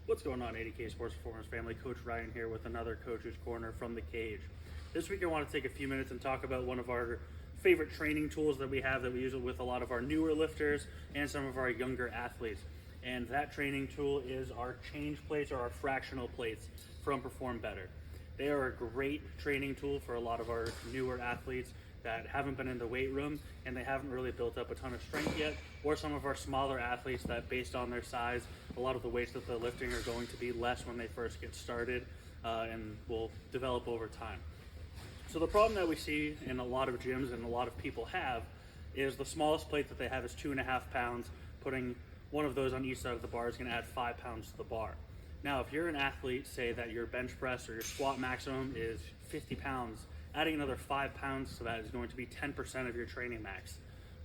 What's going on, 80K Sports Performance family? Coach Ryan here with another Coach's Corner from the cage. This week I want to take a few minutes and talk about one of our favorite training tools that we have that we use with a lot of our newer lifters and some of our younger athletes. And that training tool is our change plates or our fractional plates from Perform Better. They are a great training tool for a lot of our newer athletes that haven't been in the weight room and they haven't really built up a ton of strength yet, or some of our smaller athletes that, based on their size, a lot of the weights that they're lifting are going to be less when they first get started and will develop over time. So the problem that we see in a lot of gyms and a lot of people have is the smallest plate that they have is 2.5 pounds. Putting one of those on each side of the bar is going to add 5 pounds to the bar. Now, if you're an athlete, say that your bench press or your squat maximum is 50 pounds, adding another 5 pounds to that is going to be 10% of your training max,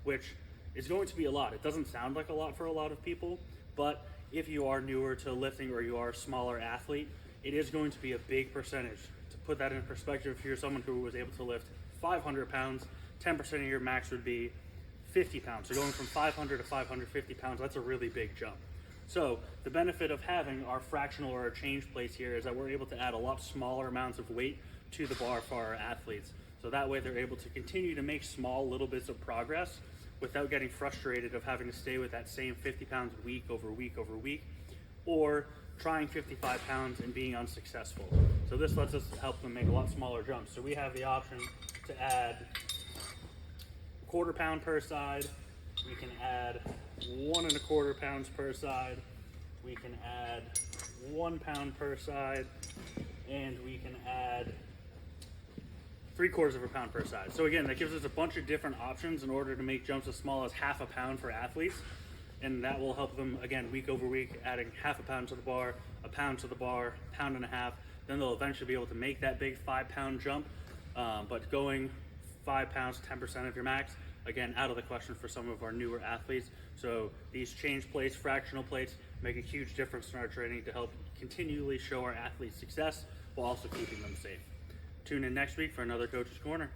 which is going to be a lot. It doesn't sound like a lot for a lot of people, but if you are newer to lifting or you are a smaller athlete, it is going to be a big percentage. To put that in perspective, if you're someone who was able to lift 500 pounds, 10% of your max would be 50 pounds. So going from 500 to 550 pounds, that's a really big jump. So the benefit of having our fractional or our change plates here is that we're able to add a lot smaller amounts of weight to the bar for our athletes. So that way they're able to continue to make small little bits of progress without getting frustrated of having to stay with that same 50 pounds week over week over week, or trying 55 pounds and being unsuccessful. So this lets us help them make a lot smaller jumps. So we have the option to add 1/4 pound per side. We can add 1.25 pounds per side. We can add 1 pound per side, and we can add 3/4 pound per side. So again, that gives us a bunch of different options in order to make jumps as small as 1/2 pound for athletes. And that will help them, again, week over week, adding 1/2 pound to the bar, 1 pound to the bar, 1.5 pounds. Then they'll eventually be able to make that big 5 pound jump. But going 5 pounds, 10% of your max, again, out of the question for some of our newer athletes. So these change plates, fractional plates, make a huge difference in our training to help continually show our athletes success while also keeping them safe. Tune in next week for another Coach's Corner.